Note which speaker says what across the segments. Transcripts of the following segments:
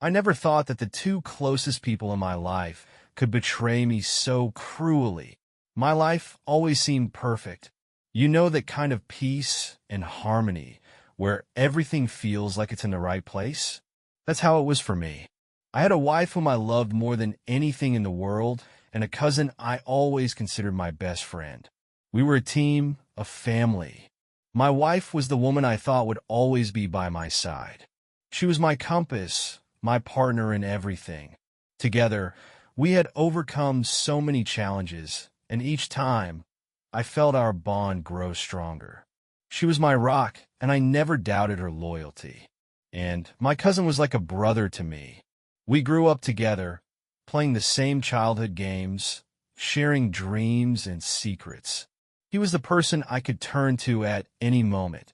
Speaker 1: I never thought that the two closest people in my life could betray me so cruelly. My life always seemed perfect. You know, that kind of peace and harmony where everything feels like it's in the right place? That's how it was for me. I had a wife whom I loved more than anything in the world, and a cousin I always considered my best friend. We were a team, a family. My wife was the woman I thought would always be by my side. She was my compass, my partner in everything. Together, we had overcome so many challenges, and each time, I felt our bond grow stronger. She was my rock, and I never doubted her loyalty. And my cousin was like a brother to me. We grew up together, playing the same childhood games, sharing dreams and secrets. He was the person I could turn to at any moment,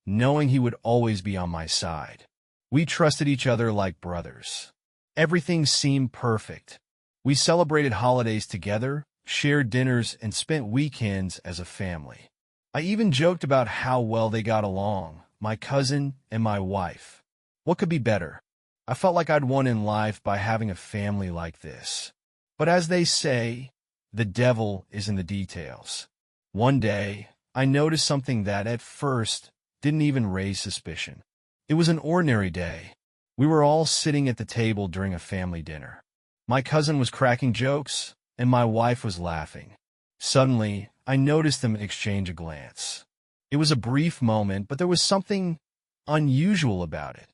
Speaker 1: knowing he would always be on my side. We trusted each other like brothers. Everything seemed perfect. We celebrated holidays together, shared dinners, and spent weekends as a family. I even joked about how well they got along, my cousin and my wife. What could be better? I felt like I'd won in life by having a family like this. But as they say, the devil is in the details. One day, I noticed something that at first didn't even raise suspicion. It was an ordinary day. We were all sitting at the table during a family dinner. My cousin was cracking jokes, and my wife was laughing. Suddenly, I noticed them exchange a glance. It was a brief moment, but there was something unusual about it.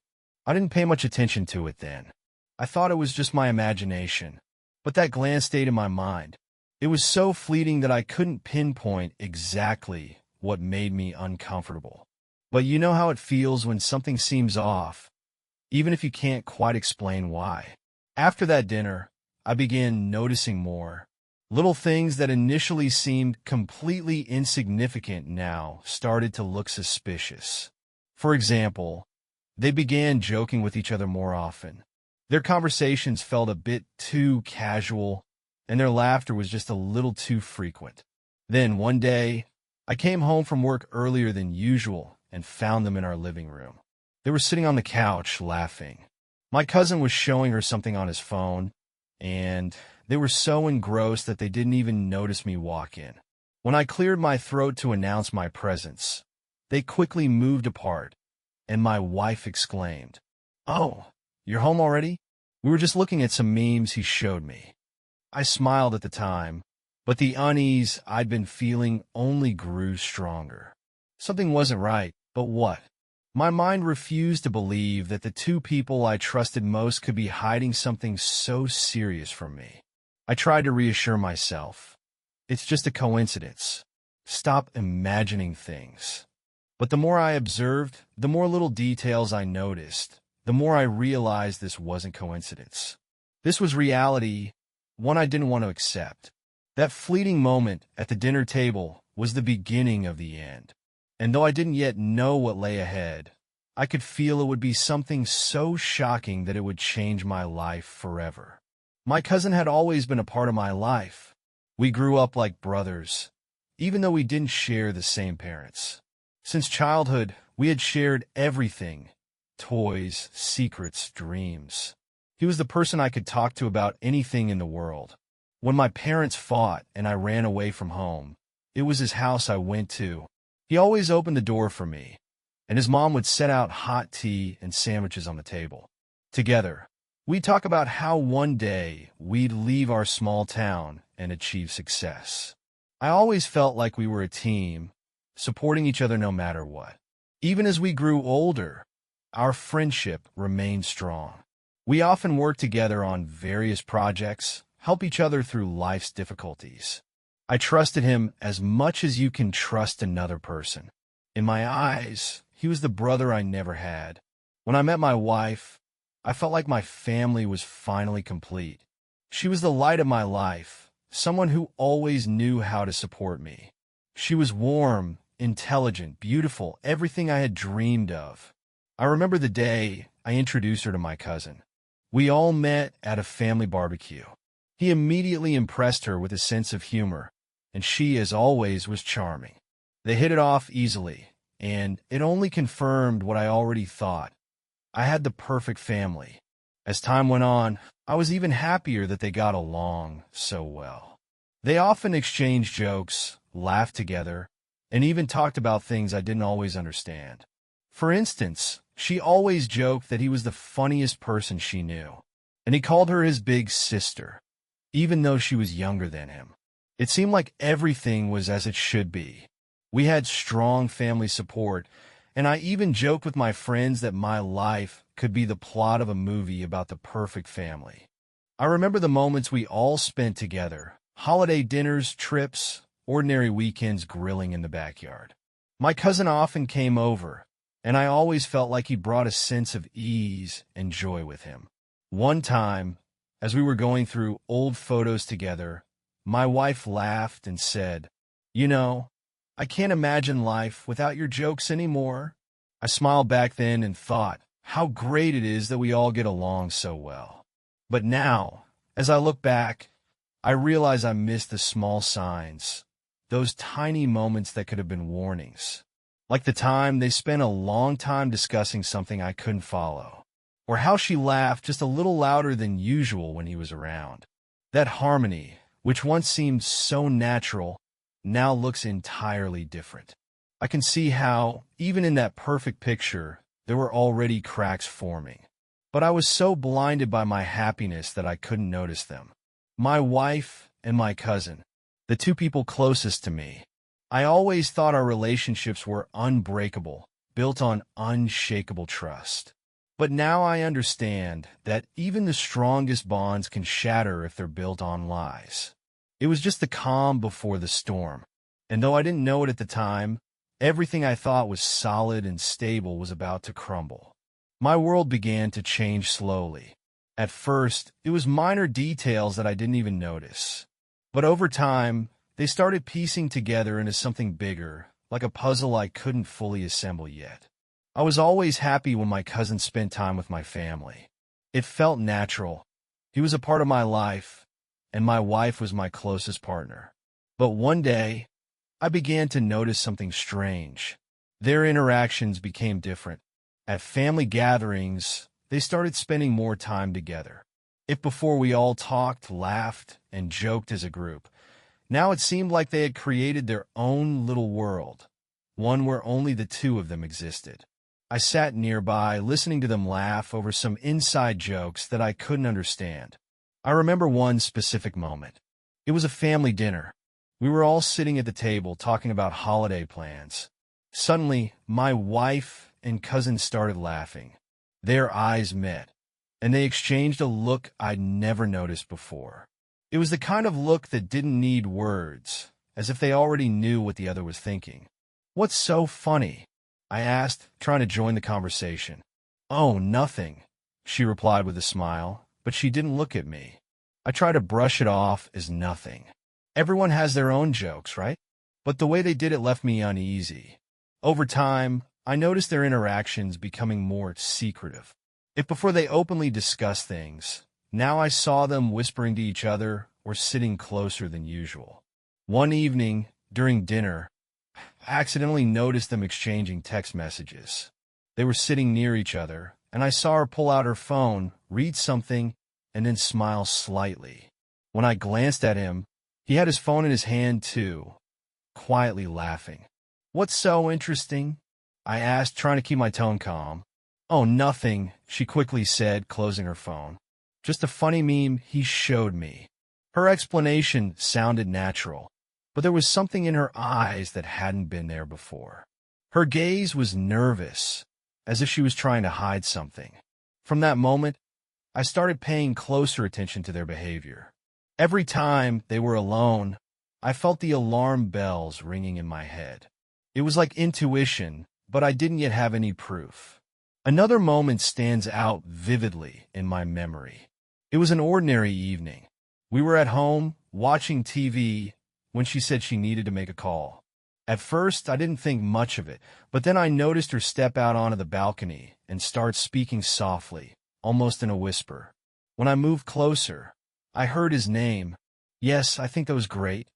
Speaker 1: I didn't pay much attention to it then. I thought it was just my imagination, but that glance stayed in my mind. It was so fleeting that I couldn't pinpoint exactly what made me uncomfortable. But you know how it feels when something seems off, even if you can't quite explain why. After that dinner, I began noticing more. Little things that initially seemed completely insignificant now started to look suspicious. For example, they began joking with each other more often. Their conversations felt a bit too casual, and their laughter was just a little too frequent. Then one day, I came home from work earlier than usual and found them in our living room. They were sitting on the couch, laughing. My cousin was showing her something on his phone, and they were so engrossed that they didn't even notice me walk in. When I cleared my throat to announce my presence, they quickly moved apart, and my wife exclaimed, "Oh, you're home already? We were just looking at some memes he showed me." I smiled at the time, but the unease I'd been feeling only grew stronger. Something wasn't right, but what? My mind refused to believe that the two people I trusted most could be hiding something so serious from me. I tried to reassure myself. It's just a coincidence. Stop imagining things. But the more I observed, the more little details I noticed, the more I realized this wasn't coincidence. This was reality, one I didn't want to accept. That fleeting moment at the dinner table was the beginning of the end. And though I didn't yet know what lay ahead, I could feel it would be something so shocking that it would change my life forever. My cousin had always been a part of my life. We grew up like brothers, even though we didn't share the same parents. Since childhood, we had shared everything: toys, secrets, dreams. He was the person I could talk to about anything in the world. When my parents fought and I ran away from home, it was his house I went to. He always opened the door for me, and his mom would set out hot tea and sandwiches on the table. Together, we'd talk about how one day we'd leave our small town and achieve success. I always felt like we were a team, supporting each other no matter what. Even as we grew older, our friendship remained strong. We often worked together on various projects, help each other through life's difficulties. I trusted him as much as you can trust another person. In my eyes, he was the brother I never had. When I met my wife, I felt like my family was finally complete. She was the light of my life, someone who always knew how to support me. She was warm, intelligent, beautiful, everything I had dreamed of. I remember the day I introduced her to my cousin. We all met at a family barbecue. He immediately impressed her with his sense of humor, and she, as always, was charming. They hit it off easily, and it only confirmed what I already thought. I had the perfect family. As time went on, I was even happier that they got along so well. They often exchanged jokes, laughed together, and even talked about things I didn't always understand. For instance, she always joked that he was the funniest person she knew, and he called her his big sister, even though she was younger than him. It seemed like everything was as it should be. We had strong family support, and I even joked with my friends that my life could be the plot of a movie about the perfect family. I remember the moments we all spent together, holiday dinners, trips, ordinary weekends grilling in the backyard. My cousin often came over, and I always felt like he brought a sense of ease and joy with him. One time, as we were going through old photos together, my wife laughed and said, "You know, I can't imagine life without your jokes anymore." I smiled back then and thought how great it is that we all get along so well. But now, as I look back, I realize I missed the small signs, those tiny moments that could have been warnings. Like the time they spent a long time discussing something I couldn't follow, or how she laughed just a little louder than usual when he was around. That harmony, which once seemed so natural, now looks entirely different. I can see how, even in that perfect picture, there were already cracks forming. But I was so blinded by my happiness that I couldn't notice them. My wife and my cousin, the two people closest to me, I always thought our relationships were unbreakable, built on unshakable trust. But now I understand that even the strongest bonds can shatter if they're built on lies. It was just the calm before the storm, and though I didn't know it at the time, everything I thought was solid and stable was about to crumble. My world began to change slowly. At first, it was minor details that I didn't even notice. But over time, they started piecing together into something bigger, like a puzzle I couldn't fully assemble yet. I was always happy when my cousin spent time with my family. It felt natural. He was a part of my life, and my wife was my closest partner. But one day, I began to notice something strange. Their interactions became different. At family gatherings, they started spending more time together. If before we all talked, laughed, and joked as a group, now it seemed like they had created their own little world, one where only the two of them existed. I sat nearby, listening to them laugh over some inside jokes that I couldn't understand. I remember one specific moment. It was a family dinner. We were all sitting at the table talking about holiday plans. Suddenly, my wife and cousin started laughing. Their eyes met, and they exchanged a look I'd never noticed before. It was the kind of look that didn't need words, as if they already knew what the other was thinking. "What's so funny?" I asked, trying to join the conversation. "Oh, nothing," she replied with a smile, but she didn't look at me. I tried to brush it off as nothing. Everyone has their own jokes, right? But the way they did it left me uneasy. Over time, I noticed their interactions becoming more secretive. If before they openly discussed things, now I saw them whispering to each other or sitting closer than usual. One evening, during dinner, I accidentally noticed them exchanging text messages. They were sitting near each other, and I saw her pull out her phone, read something, and then smile slightly. When I glanced at him, he had his phone in his hand too, quietly laughing. "What's so interesting?" I asked, trying to keep my tone calm. "Oh, nothing," she quickly said, closing her phone. "Just a funny meme he showed me." Her explanation sounded natural, but there was something in her eyes that hadn't been there before. Her gaze was nervous, as if she was trying to hide something. From that moment, I started paying closer attention to their behavior. Every time they were alone, I felt the alarm bells ringing in my head. It was like intuition, but I didn't yet have any proof. Another moment stands out vividly in my memory. It was an ordinary evening. We were at home, watching TV, when she said she needed to make a call. At first, I didn't think much of it, but then I noticed her step out onto the balcony and start speaking softly, almost in a whisper. When I moved closer, I heard his name. "Yes, I think that was great,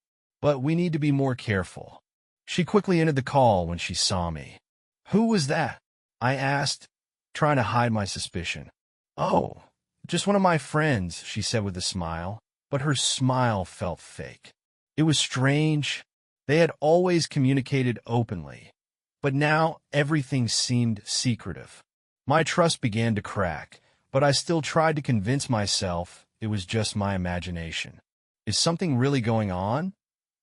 Speaker 1: but we need to be more careful." She quickly ended the call when she saw me. "Who was that?" I asked, trying to hide my suspicion. "Oh, Just one of my friends, she said with a smile, but her smile felt fake. It was strange. They had always communicated openly, but now everything seemed secretive. My trust began to crack, but I still tried to convince myself it was just my imagination. Is something really going on?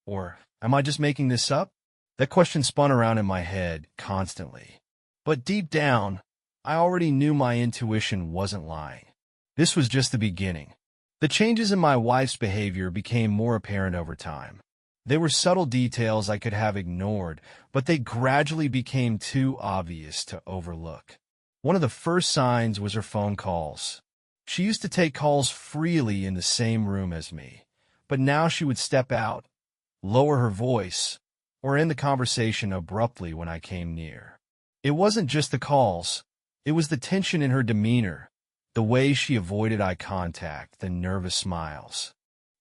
Speaker 1: Or am I just making this up? That question spun around in my head constantly. But deep down, I already knew my intuition wasn't lying. This was just the beginning. The changes in my wife's behavior became more apparent over time. They were subtle details I could have ignored, but they gradually became too obvious to overlook. One of the first signs was her phone calls. She used to take calls freely in the same room as me, but now she would step out, lower her voice, or end the conversation abruptly when I came near. It wasn't just the calls. It was the tension in her demeanor, the way she avoided eye contact, the nervous smiles.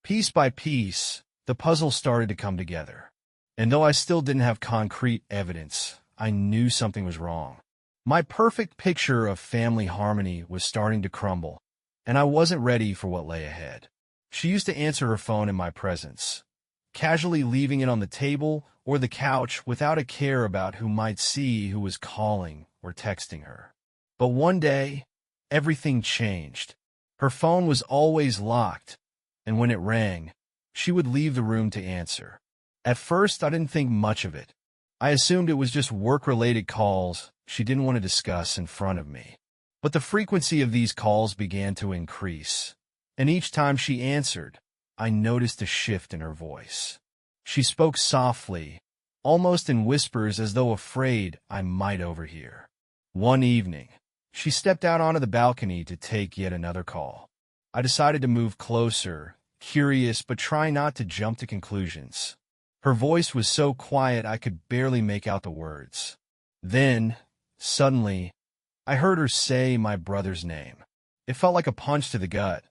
Speaker 1: Piece by piece, the puzzle started to come together. And though I still didn't have concrete evidence, I knew something was wrong. My perfect picture of family harmony was starting to crumble, and I wasn't ready for what lay ahead. She used to answer her phone in my presence, casually leaving it on the table or the couch without a care about who might see who was calling or texting her. But one day, everything changed. Her phone was always locked, and when it rang, she would leave the room to answer. At first, I didn't think much of it. I assumed it was just work-related calls she didn't want to discuss in front of me. But the frequency of these calls began to increase, and each time she answered, I noticed a shift in her voice. She spoke softly, almost in whispers as though afraid I might overhear. One evening, she stepped out onto the balcony to take yet another call. I decided to move closer, curious but trying not to jump to conclusions. Her voice was so quiet I could barely make out the words. Then, suddenly, I heard her say my brother's name. It felt like a punch to the gut.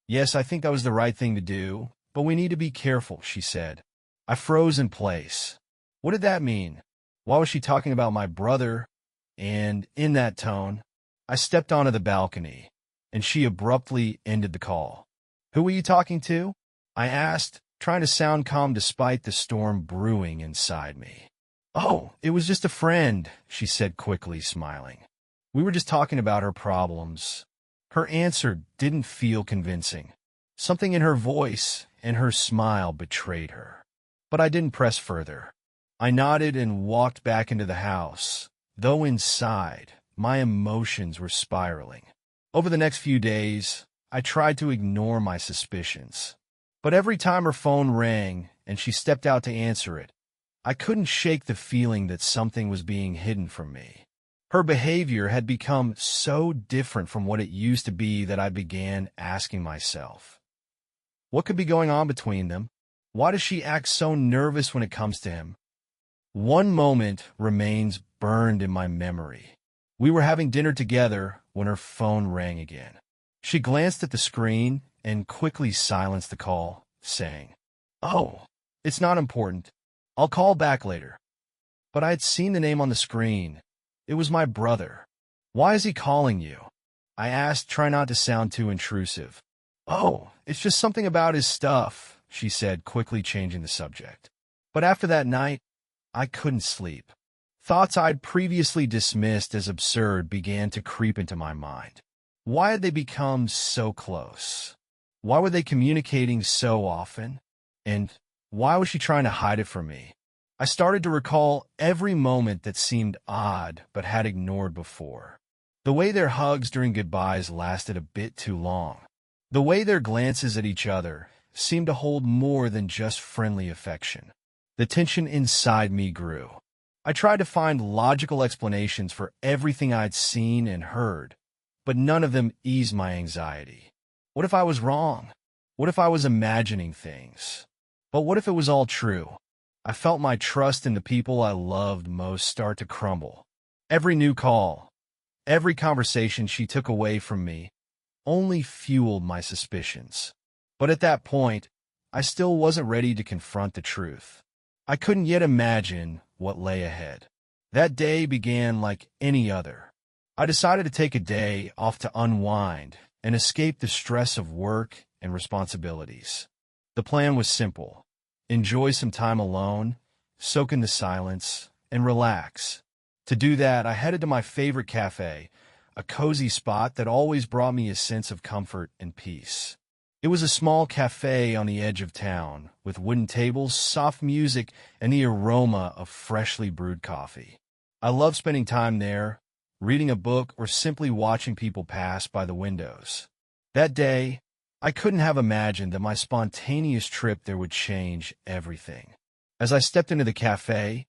Speaker 1: Yes, I think that was the right thing to do, but we need to be careful, she said. I froze in place. What did that mean? Why was she talking about my brother? And in that tone, I stepped onto the balcony, and she abruptly ended the call. Who were you talking to? I asked, trying to sound calm despite the storm brewing inside me. Oh, it was just a friend, she said quickly, smiling. We were just talking about her problems. Her answer didn't feel convincing. Something in her voice and her smile betrayed her. But I didn't press further. I nodded and walked back into the house, though inside, my emotions were spiraling. Over the next few days, I tried to ignore my suspicions. But every time her phone rang and she stepped out to answer it, I couldn't shake the feeling that something was being hidden from me. Her behavior had become so different from what it used to be that I began asking myself, what could be going on between them? Why does she act so nervous when it comes to him? One moment remains burned in my memory. We were having dinner together when her phone rang again. She glanced at the screen and quickly silenced the call, saying, "Oh, it's not important. I'll call back later." But I had seen the name on the screen. It was my brother. "Why is he calling you?" I asked, trying not to sound too intrusive. "Oh, it's just something about his stuff," she said, quickly changing the subject. But after that night, I couldn't sleep. Thoughts I'd previously dismissed as absurd began to creep into my mind. Why had they become so close? Why were they communicating so often? And why was she trying to hide it from me? I started to recall every moment that seemed odd but had ignored before. The way their hugs during goodbyes lasted a bit too long. The way their glances at each other seemed to hold more than just friendly affection. The tension inside me grew. I tried to find logical explanations for everything I'd seen and heard, but none of them eased my anxiety. What if I was wrong? What if I was imagining things? But what if it was all true? I felt my trust in the people I loved most start to crumble. Every new call, every conversation she took away from me only fueled my suspicions. But at that point, I still wasn't ready to confront the truth. I couldn't yet imagine what lay ahead. That day began like any other. I decided to take a day off to unwind and escape the stress of work and responsibilities. The plan was simple: enjoy some time alone, soak in the silence, and relax. To do that, I headed to my favorite cafe, a cozy spot that always brought me a sense of comfort and peace. It was a small cafe on the edge of town, with wooden tables, soft music, and the aroma of freshly brewed coffee. I love spending time there, reading a book, or simply watching people pass by the windows. That day, I couldn't have imagined that my spontaneous trip there would change everything. As I stepped into the cafe,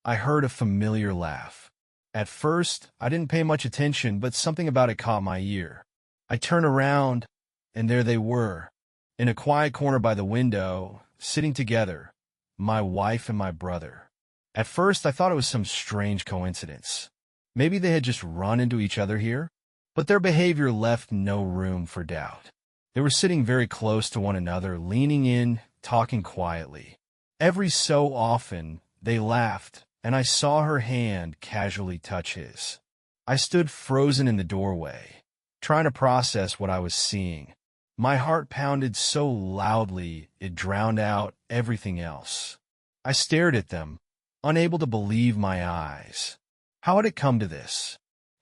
Speaker 1: I heard a familiar laugh. At first, I didn't pay much attention, but something about it caught my ear. I turned around, and there they were, in a quiet corner by the window, sitting together, my wife and my brother. At first, I thought it was some strange coincidence. Maybe they had just run into each other here, but their behavior left no room for doubt. They were sitting very close to one another, leaning in, talking quietly. Every so often, they laughed, and I saw her hand casually touch his. I stood frozen in the doorway, trying to process what I was seeing. My heart pounded so loudly it drowned out everything else. I stared at them, unable to believe my eyes. How had it come to this?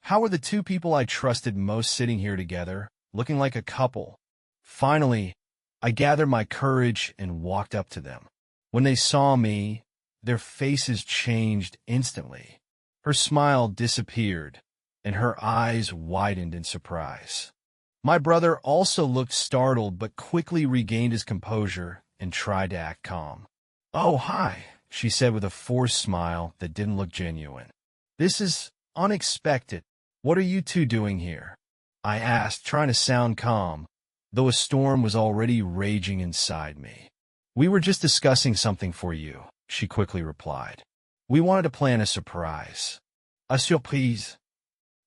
Speaker 1: How were the two people I trusted most sitting here together, looking like a couple? Finally, I gathered my courage and walked up to them. When they saw me, their faces changed instantly. Her smile disappeared, and her eyes widened in surprise. My brother also looked startled but quickly regained his composure and tried to act calm. "Oh, hi," she said with a forced smile that didn't look genuine. "This is unexpected. What are you two doing here?" I asked, trying to sound calm, though a storm was already raging inside me. "We were just discussing something for you," she quickly replied. "We wanted to plan a surprise." "A surprise?"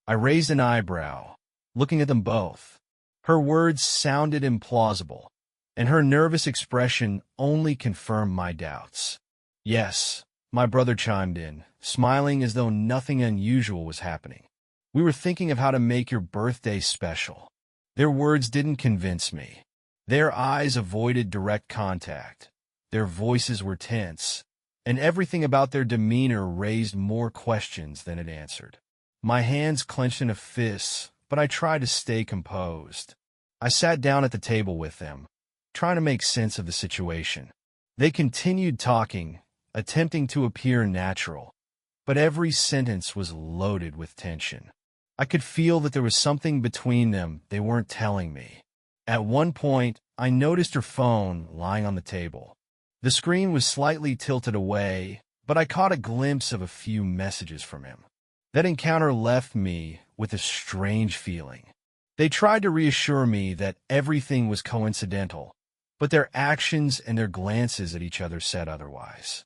Speaker 1: I raised an eyebrow, looking at them both. Her words sounded implausible, and her nervous expression only confirmed my doubts. "Yes," my brother chimed in, smiling as though nothing unusual was happening. "We were thinking of how to make your birthday special." Their words didn't convince me. Their eyes avoided direct contact. Their voices were tense, and everything about their demeanor raised more questions than it answered. My hands clenched in a fist, but I tried to stay composed. I sat down at the table with them, trying to make sense of the situation. They continued talking, attempting to appear natural, but every sentence was loaded with tension. I could feel that there was something between them they weren't telling me. At one point, I noticed her phone lying on the table. The screen was slightly tilted away, but I caught a glimpse of a few messages from him. That encounter left me with a strange feeling. They tried to reassure me that everything was coincidental, but their actions and their glances at each other said otherwise.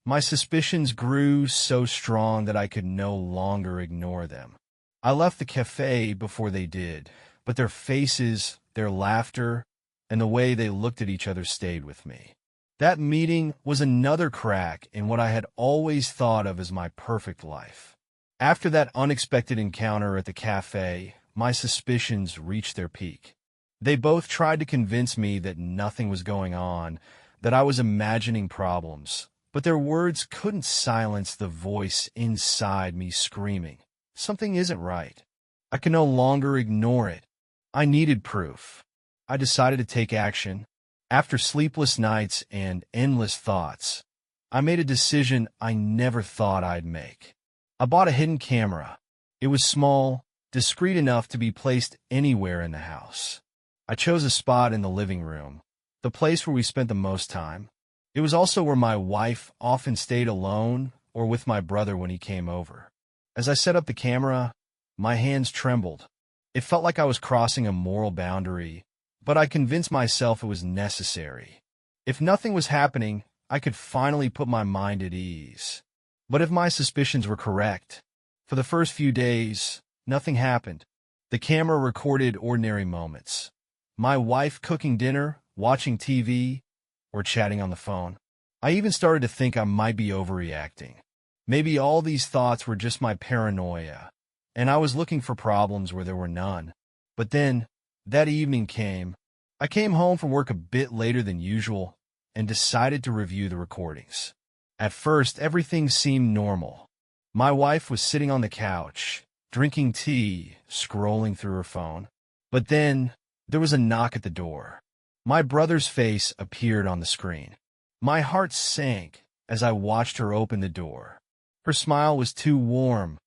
Speaker 1: My suspicions grew so strong that I could no longer ignore them. I left the cafe before they did, but their faces, their laughter, and the way they looked at each other stayed with me. That meeting was another crack in what I had always thought of as my perfect life. After that unexpected encounter at the cafe, my suspicions reached their peak. They both tried to convince me that nothing was going on, that I was imagining problems, but their words couldn't silence the voice inside me screaming, "Something isn't right." I could no longer ignore it. I needed proof. I decided to take action. After sleepless nights and endless thoughts, I made a decision I never thought I'd make. I bought a hidden camera. It was small, discreet enough to be placed anywhere in the house. I chose a spot in the living room, the place where we spent the most time. It was also where my wife often stayed alone or with my brother when he came over. As I set up the camera, my hands trembled. It felt like I was crossing a moral boundary, but I convinced myself it was necessary. If nothing was happening, I could finally put my mind at ease. But if my suspicions were correct, for the first few days, nothing happened. The camera recorded ordinary moments. My wife cooking dinner, watching TV, or chatting on the phone. I even started to think I might be overreacting. Maybe all these thoughts were just my paranoia, and I was looking for problems where there were none. But then, That evening came. I came home from work a bit later than usual and decided to review the recordings. At first, everything seemed normal. My wife was sitting on the couch, drinking tea, scrolling through her phone. But then, there was a knock at the door. My brother's face appeared on the screen. My heart sank as I watched her open the door. Her smile was too warm,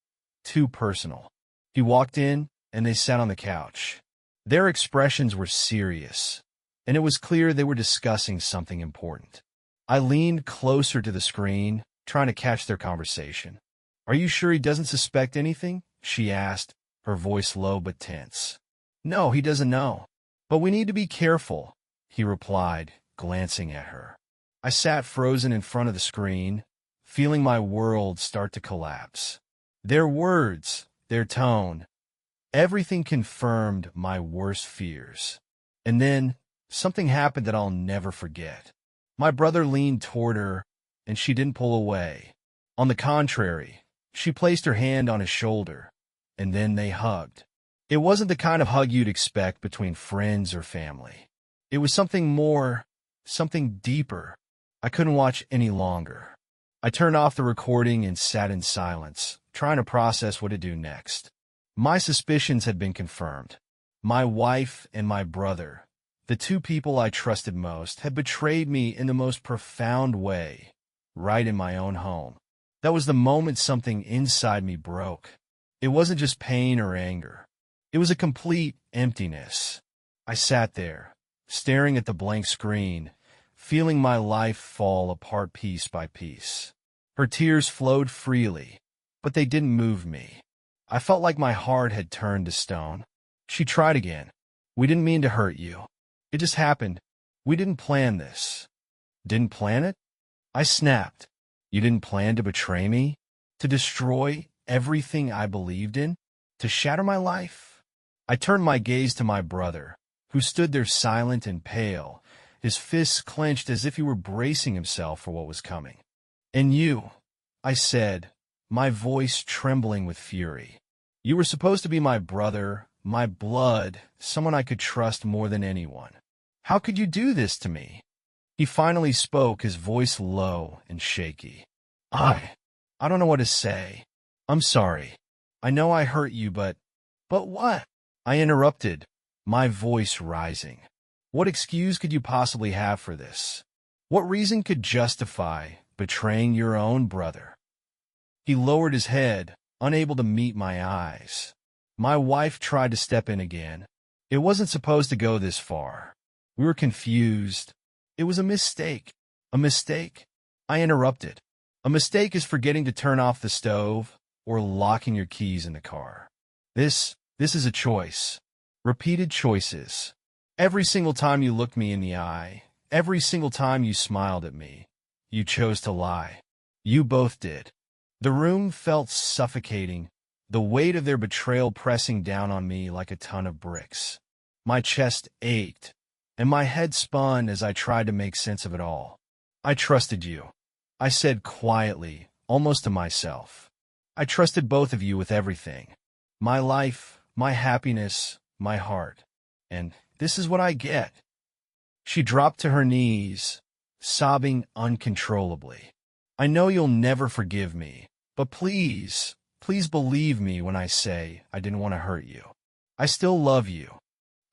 Speaker 1: too personal. He walked in, and they sat on the couch. Their expressions were serious, and it was clear they were discussing something important. I leaned closer to the screen, trying to catch their conversation. "Are you sure he doesn't suspect anything?" she asked, her voice low but tense. "No, he doesn't know. But we need to be careful," he replied, glancing at her. I sat frozen in front of the screen, feeling my world start to collapse. Their words, their tone, everything confirmed my worst fears. And then, something happened that I'll never forget. My brother leaned toward her, and she didn't pull away. On the contrary, she placed her hand on his shoulder, and then they hugged. It wasn't the kind of hug you'd expect between friends or family. It was something more, something deeper. I couldn't watch any longer. I turned off the recording and sat in silence, trying to process what to do next. My suspicions had been confirmed. My wife and my brother, the two people I trusted most, had betrayed me in the most profound way, right in my own home. That was the moment something inside me broke. It wasn't just pain or anger. It was a complete emptiness. I sat there, staring at the blank screen, feeling my life fall apart piece by piece. Her tears flowed freely, but they didn't move me. I felt like my heart had turned to stone. She tried again. "We didn't mean to hurt you. It just happened. We didn't plan this." "Didn't plan it?" I snapped. "You didn't plan to betray me? To destroy everything I believed in? To shatter my life?" I turned my gaze to my brother, who stood there silent and pale, his fists clenched as if he were bracing himself for what was coming. "And you," I said, my voice trembling with fury. "You were supposed to be my brother, my blood, someone I could trust more than anyone. How could you do this to me?" He finally spoke, his voice low and shaky. I don't know what to say. I'm sorry. I know I hurt you, but what?" I interrupted, my voice rising. "What excuse could you possibly have for this? What reason could justify betraying your own brother?" He lowered his head, unable to meet my eyes. My wife tried to step in again. "It wasn't supposed to go this far. We were confused. It was a mistake." "A mistake?" I interrupted. "A mistake is forgetting to turn off the stove or locking your keys in the car. This is a choice. Repeated choices. Every single time you looked me in the eye, every single time you smiled at me, you chose to lie. You both did." The room felt suffocating, the weight of their betrayal pressing down on me like a ton of bricks. My chest ached, and my head spun as I tried to make sense of it all. "I trusted you," I said quietly, almost to myself. "I trusted both of you with everything. My life, my happiness, my heart. And this is what I get." She dropped to her knees, sobbing uncontrollably. "I know you'll never forgive me, but please, please believe me when I say I didn't want to hurt you. I still love you."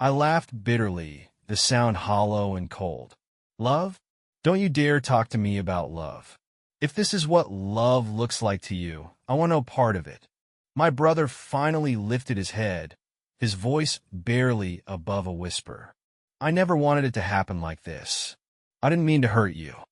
Speaker 1: I laughed bitterly, the sound hollow and cold. "Love? Don't you dare talk to me about love. If this is what love looks like to you, I want no part of it." My brother finally lifted his head, his voice barely above a whisper. "I never wanted it to happen like this. I didn't mean to hurt you.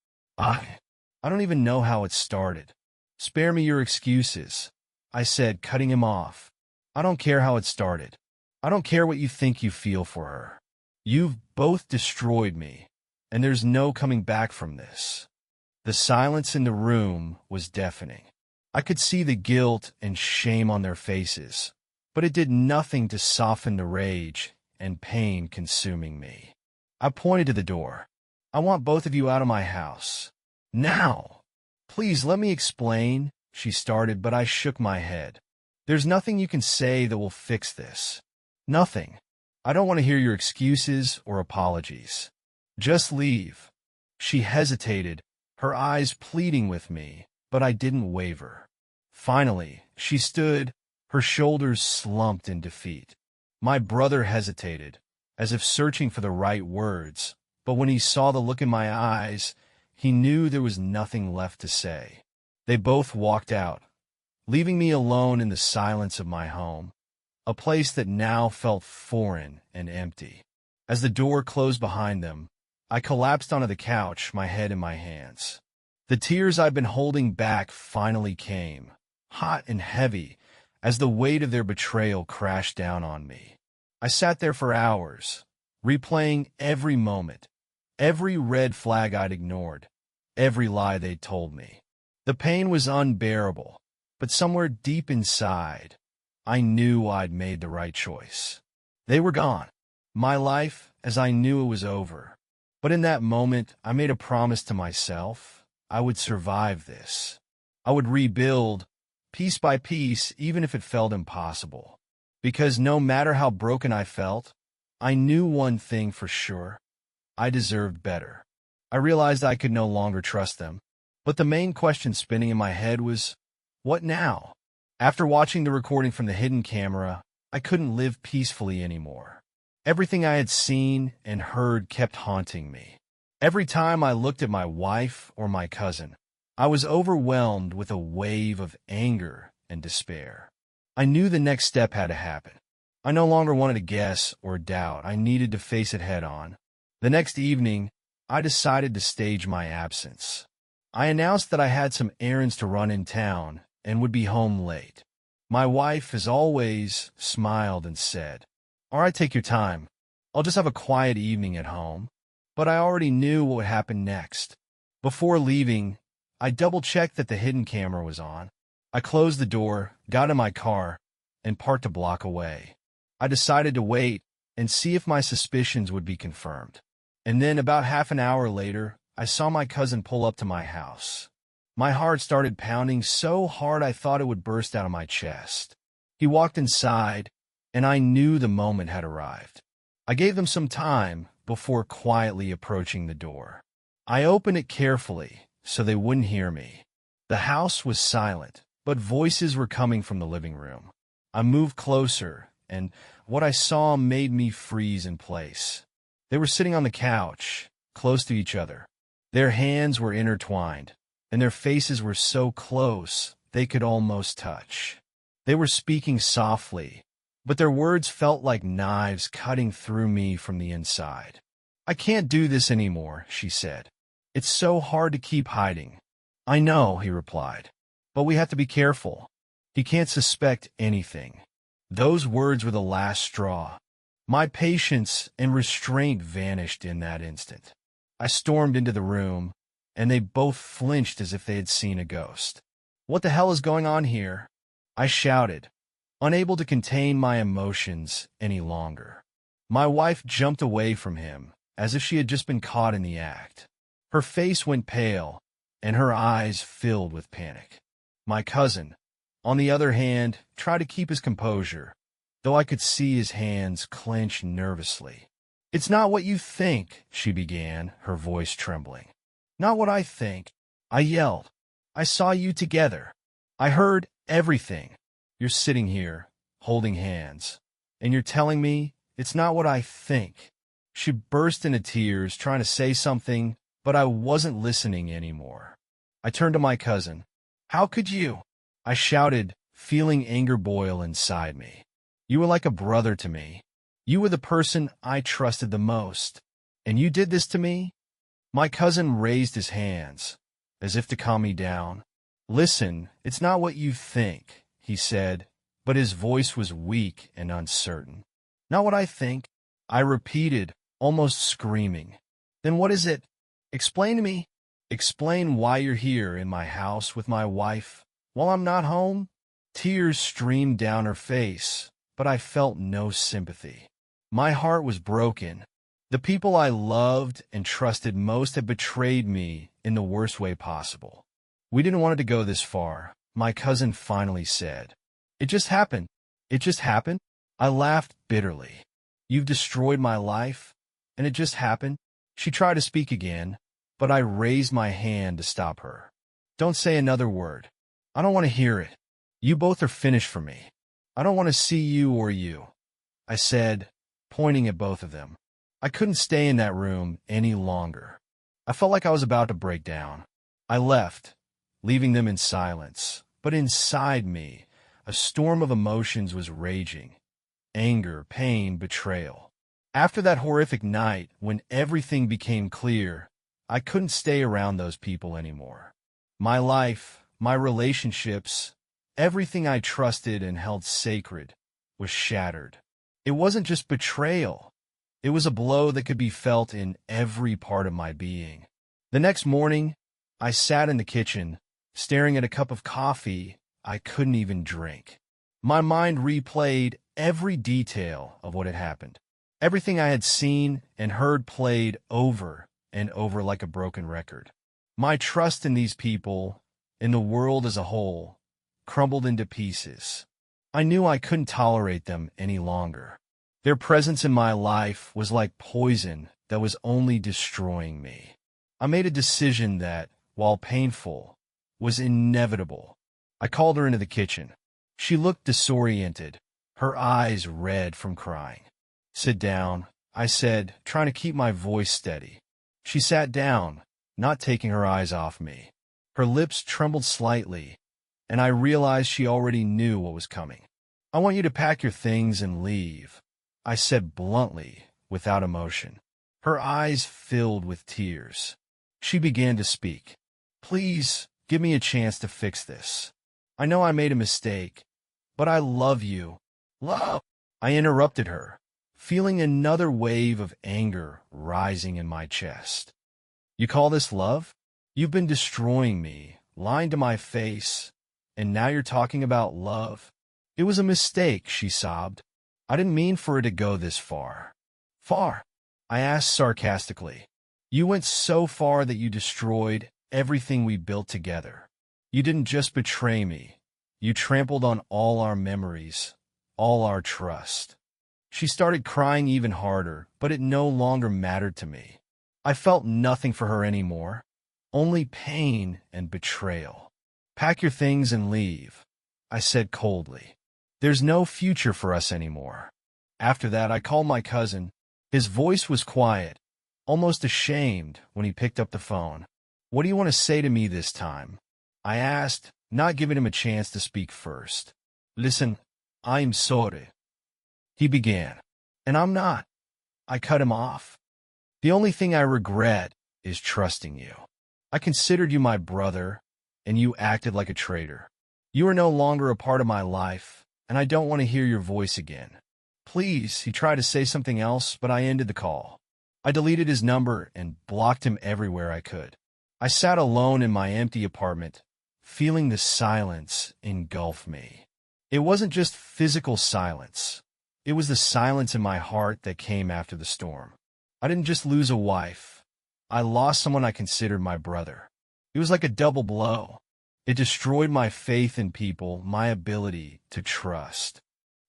Speaker 1: I don't even know how it started. Spare me your excuses," I said, cutting him off. "I don't care how it started. I don't care what you think you feel for her. You've both destroyed me, and there's no coming back from this." The silence in the room was deafening. I could see the guilt and shame on their faces, but it did nothing to soften the rage and pain consuming me. I pointed to the door. "I want both of you out of my house. Now!" "Please let me explain," she started, but I shook my head. "There's nothing you can say that will fix this. Nothing. I don't want to hear your excuses or apologies. Just leave." She hesitated, her eyes pleading with me, but I didn't waver. Finally, she stood, her shoulders slumped in defeat. My brother hesitated, as if searching for the right words, but when he saw the look in my eyes, he knew there was nothing left to say. They both walked out, leaving me alone in the silence of my home, a place that now felt foreign and empty. As the door closed behind them, I collapsed onto the couch, my head in my hands. The tears I'd been holding back finally came, hot and heavy, as the weight of their betrayal crashed down on me. I sat there for hours, replaying every moment, every red flag I'd ignored, every lie they'd told me. The pain was unbearable, but somewhere deep inside, I knew I'd made the right choice. They were gone. My life, as I knew it, was over. But in that moment, I made a promise to myself. I would survive this. I would rebuild, piece by piece, even if it felt impossible. Because no matter how broken I felt, I knew one thing for sure. I deserved better. I realized I could no longer trust them. But the main question spinning in my head was, what now? After watching the recording from the hidden camera, I couldn't live peacefully anymore. Everything I had seen and heard kept haunting me. Every time I looked at my wife or my cousin, I was overwhelmed with a wave of anger and despair. I knew the next step had to happen. I no longer wanted to guess or doubt. I needed to face it head on. The next evening, I decided to stage my absence. I announced that I had some errands to run in town and would be home late. My wife, as always, smiled and said, "All right, take your time. I'll just have a quiet evening at home." But I already knew what would happen next. Before leaving, I double-checked that the hidden camera was on. I closed the door, got in my car, and parked a block away. I decided to wait and see if my suspicions would be confirmed. And then, about half an hour later, I saw my cousin pull up to my house. My heart started pounding so hard I thought it would burst out of my chest. He walked inside, and I knew the moment had arrived. I gave them some time before quietly approaching the door. I opened it carefully so they wouldn't hear me. The house was silent, but voices were coming from the living room. I moved closer, and what I saw made me freeze in place. They were sitting on the couch, close to each other. Their hands were intertwined, and their faces were so close they could almost touch. They were speaking softly, but their words felt like knives cutting through me from the inside. "I can't do this anymore," she said. "It's so hard to keep hiding." "I know," he replied, "but we have to be careful. He can't suspect anything." Those words were the last straw. My patience and restraint vanished in that instant. I stormed into the room, and they both flinched as if they had seen a ghost. "What the hell is going on here?" I shouted, unable to contain my emotions any longer. My wife jumped away from him, as if she had just been caught in the act. Her face went pale, and her eyes filled with panic. My cousin, on the other hand, tried to keep his composure, though I could see his hands clench nervously. "It's not what you think," she began, her voice trembling. "Not what I think," I yelled. "I saw you together. I heard everything. You're sitting here, holding hands, and you're telling me it's not what I think." She burst into tears, trying to say something, but I wasn't listening anymore. I turned to my cousin. "How could you?" I shouted, feeling anger boil inside me. "You were like a brother to me. You were the person I trusted the most, and you did this to me?" My cousin raised his hands, as if to calm me down. "Listen, it's not what you think," he said, but his voice was weak and uncertain. "Not what I think," I repeated, almost screaming. "Then what is it? Explain to me. Explain why you're here in my house with my wife, while I'm not home." Tears streamed down her face, but I felt no sympathy. My heart was broken. The people I loved and trusted most had betrayed me in the worst way possible. "We didn't want it to go this far," my cousin finally said. "It just happened." "It just happened?" I laughed bitterly. You've destroyed my life, and it just happened." She tried to speak again, but I raised my hand to stop her. "Don't say another word. I don't want to hear it. You both are finished for me. I don't want to see you or you," I said, pointing at both of them. I couldn't stay in that room any longer. I felt like I was about to break down. I left, leaving them in silence, but inside me, a storm of emotions was raging: anger, pain, betrayal. After that horrific night, when everything became clear, I couldn't stay around those people anymore. My life, my relationships, everything I trusted and held sacred was shattered. It wasn't just betrayal. It was a blow that could be felt in every part of my being. The next morning, I sat in the kitchen, staring at a cup of coffee I couldn't even drink. My mind replayed every detail of what had happened. Everything I had seen and heard played over and over like a broken record. My trust in these people, in the world as a whole, crumbled into pieces. I knew I couldn't tolerate them any longer. Their presence in my life was like poison that was only destroying me. I made a decision that, while painful, was inevitable. I called her into the kitchen. She looked disoriented, her eyes red from crying. "Sit down," I said, trying to keep my voice steady. She sat down, not taking her eyes off me. Her lips trembled slightly, and I realized she already knew what was coming. "I want you to pack your things and leave," I said bluntly, without emotion. Her eyes filled with tears. She began to speak. "Please, give me a chance to fix this. I know I made a mistake, but I love you." "Love?" I interrupted her, feeling another wave of anger rising in my chest. "You call this love? You've been destroying me, lying to my face, and now you're talking about love?" "It was a mistake," she sobbed. "I didn't mean for it to go this far." "Far?" I asked sarcastically. "You went so far that you destroyed everything we built together. You didn't just betray me. You trampled on all our memories, all our trust." She started crying even harder, but it no longer mattered to me. I felt nothing for her anymore, only pain and betrayal. "Pack your things and leave," I said coldly. "There's no future for us anymore." After that, I called my cousin. His voice was quiet, almost ashamed when he picked up the phone. "What do you want to say to me this time?" I asked, not giving him a chance to speak first. "Listen, I'm sorry," he began. "And I'm not." I cut him off. "The only thing I regret is trusting you. I considered you my brother, and you acted like a traitor. You are no longer a part of my life, and I don't want to hear your voice again. Please." He tried to say something else, but I ended the call. I deleted his number and blocked him everywhere I could. I sat alone in my empty apartment, feeling the silence engulf me. It wasn't just physical silence. It was the silence in my heart that came after the storm. I didn't just lose a wife. I lost someone I considered my brother. It was like a double blow. It destroyed my faith in people, my ability to trust.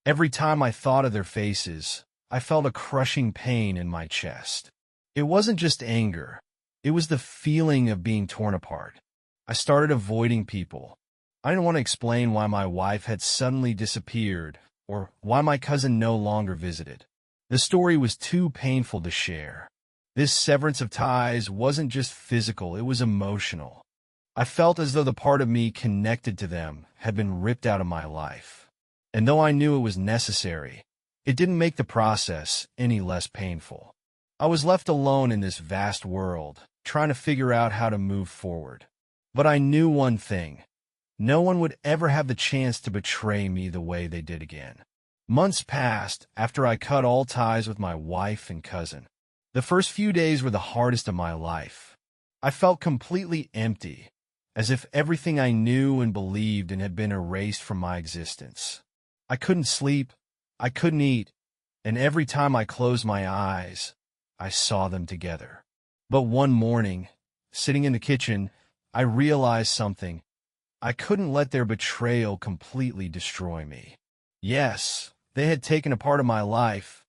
Speaker 1: Every time I thought of their faces, I felt a crushing pain in my chest. It wasn't just anger. It was the feeling of being torn apart. I started avoiding people. I didn't want to explain why my wife had suddenly disappeared or why my cousin no longer visited. The story was too painful to share. This severance of ties wasn't just physical, it was emotional. I felt as though the part of me connected to them had been ripped out of my life. And though I knew it was necessary, it didn't make the process any less painful. I was left alone in this vast world, trying to figure out how to move forward. But I knew one thing. No one would ever have the chance to betray me the way they did again. Months passed after I cut all ties with my wife and cousin. The first few days were the hardest of my life. I felt completely empty, as if everything I knew and believed in had been erased from my existence. I couldn't sleep, I couldn't eat, and every time I closed my eyes, I saw them together. But one morning, sitting in the kitchen, I realized something. I couldn't let their betrayal completely destroy me. Yes, they had taken a part of my life,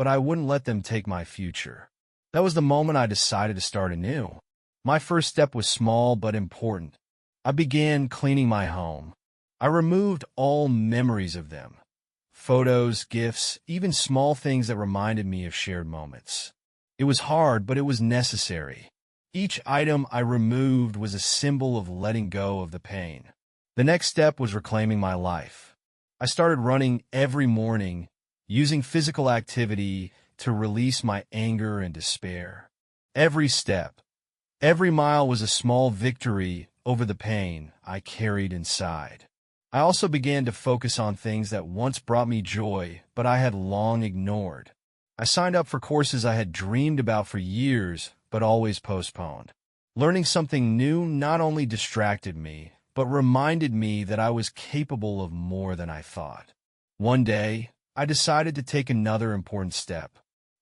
Speaker 1: but I wouldn't let them take my future. That was the moment I decided to start anew. My first step was small but important. I began cleaning my home. I removed all memories of them. Photos, gifts, even small things that reminded me of shared moments. It was hard, but it was necessary. Each item I removed was a symbol of letting go of the pain. The next step was reclaiming my life. I started running every morning, using physical activity to release my anger and despair. Every step, every mile was a small victory over the pain I carried inside. I also began to focus on things that once brought me joy, but I had long ignored. I signed up for courses I had dreamed about for years, but always postponed. Learning something new not only distracted me, but reminded me that I was capable of more than I thought. One day, I decided to take another important step.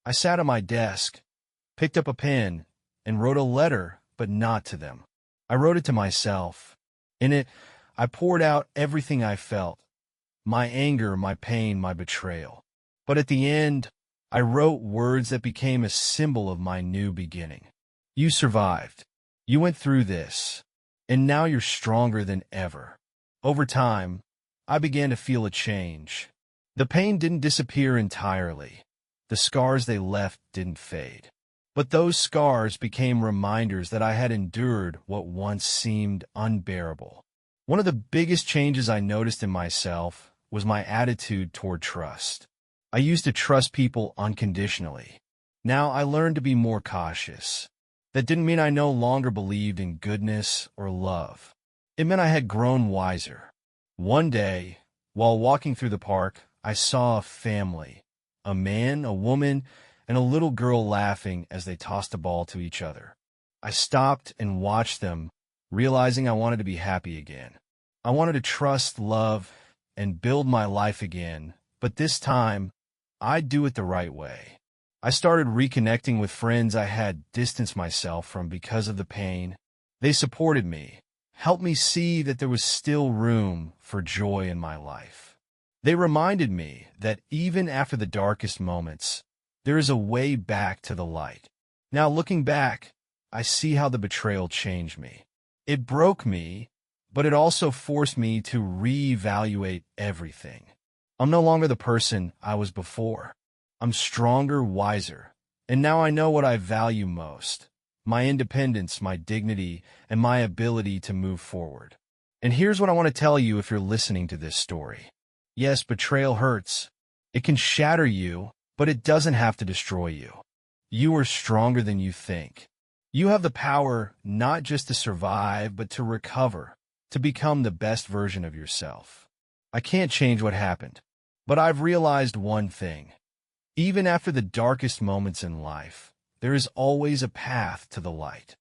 Speaker 1: I sat at my desk, picked up a pen, and wrote a letter, but not to them. I wrote it to myself. In it, I poured out everything I felt, my anger, my pain, my betrayal. But at the end, I wrote words that became a symbol of my new beginning. You survived. You went through this, and now you're stronger than ever. Over time, I began to feel a change. The pain didn't disappear entirely. The scars they left didn't fade. But those scars became reminders that I had endured what once seemed unbearable. One of the biggest changes I noticed in myself was my attitude toward trust. I used to trust people unconditionally. Now I learned to be more cautious. That didn't mean I no longer believed in goodness or love. It meant I had grown wiser. One day, while walking through the park, I saw a family, a man, a woman, and a little girl laughing as they tossed a ball to each other. I stopped and watched them, realizing I wanted to be happy again. I wanted to trust, love, and build my life again, but this time, I'd do it the right way. I started reconnecting with friends I had distanced myself from because of the pain. They supported me, helped me see that there was still room for joy in my life. They reminded me that even after the darkest moments, there is a way back to the light. Now, looking back, I see how the betrayal changed me. It broke me, but it also forced me to reevaluate everything. I'm no longer the person I was before. I'm stronger, wiser, and now I know what I value most: my independence, my dignity, and my ability to move forward. And here's what I want to tell you if you're listening to this story. Yes, betrayal hurts. It can shatter you, but it doesn't have to destroy you. You are stronger than you think. You have the power not just to survive, but to recover, to become the best version of yourself. I can't change what happened, but I've realized one thing. Even after the darkest moments in life, there is always a path to the light.